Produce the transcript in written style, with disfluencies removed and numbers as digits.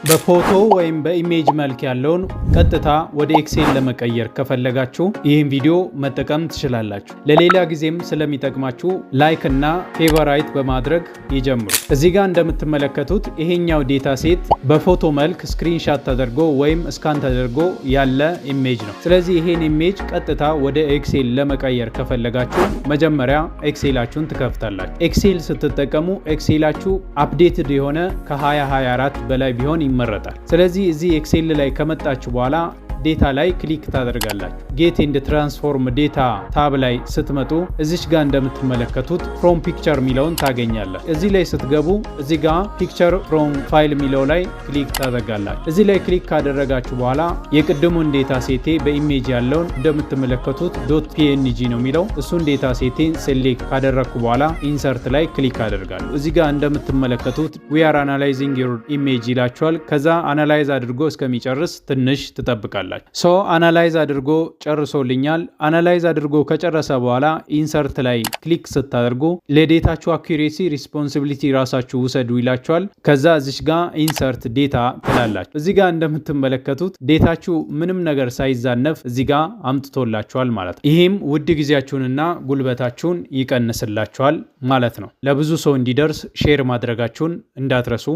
በፎቶ ወይም በኢሜጅ መልክ ያለውን ቀጥታ ወደ ኤክሴል ለመቀየር ከፈለጋችሁ ይህን ቪዲዮ መጠቀም ትችላላችሁ። ለሌላ ጊዜም ስለሚጠቅማችሁ ላይክ እና ፌቨራይት በማድረግ ይጀምሩ። እዚህ ጋር እንደምትመለከቱት ይሄኛው ዴታ ሴት በፎቶ መልክ ስክሪንሻት ተደርጎ ወይም ስካን ተደርጎ ያለ ኢሜጅ ነው። ስለዚህ ይሄን ኢሜጅ ቀጥታ ወደ ኤክሴል ለመቀየር ከፈለጋችሁ መጀመሪያ ኤክሴላችሁን ትከፍታላችሁ። ኤክሴል ስትጠቀሙ ኤክሴላችሁ አፕዴትድ የሆነ ከ2024 በላይ ቢሆን ይመረጣል። ስለዚህ እዚህ ኤክሴል ላይ ከመጣችሁ በኋላ ዴታ ላይ ክሊክ ታደርጋላችሁ። ጌት ኤንድ ትራንስፎርም ዴታ ታብ ላይ ስትመጡ እዚች ጋር እንደምትመለከቱት ፍሮም ፒክቸር ሚለውን ታገኛላችሁ። እዚህ ላይ ስትገቡ እዚህ ጋር ፒክቸር ፍሮም ፋይል ሚለው ላይ ክሊክ ታደርጋላችሁ። እዚህ ላይ ክሊክ ካደረጋችሁ በኋላ የቅድሙን ዴታ ሴቴ በኢሜጅ ያለውን እንደምትመለከቱት ዶት ፒኤንጂ ነው የሚለው እሱን ዴታ ሴቴን ሴሌክት ካደረግኩ በኋላ ኢንሰርት ላይ ክሊክ አደርጋለሁ። እዚህ ጋር እንደምትመለከቱት ዊ አር አናላይዚንግ ዩር ኢሜጅ ይላችኋል። ከዛ አናላይዝ አድርጎ እስከሚጨርስ ትንሽ ትጠብቃላችሁ። አናላይዝ አድርጎ ጨርሶልኛል። አናላይዝ አድርጎ ከጨረሰ በኋላ ኢንሰርት ላይ ክሊክ ስታደርጉ ለዴታችሁ አኩሬሲ ሪስፖንሲቢሊቲ ራሳችሁ ውሰዱ ይላችኋል። ከዛ እዚሽ ጋር ኢንሰርት ዴታ ትላላችሁ። እዚህ ጋር እንደምትመለከቱት ዴታችሁ ምንም ነገር ሳይዛነፍ እዚህ ጋር አምጥቶላችኋል ማለት ነው። ይህም ውድ ጊዜያችሁንና ጉልበታችሁን ይቀንስላችኋል ማለት ነው። ለብዙ ሰው እንዲደርስ ሼር ማድረጋችሁን እንዳትረሱ።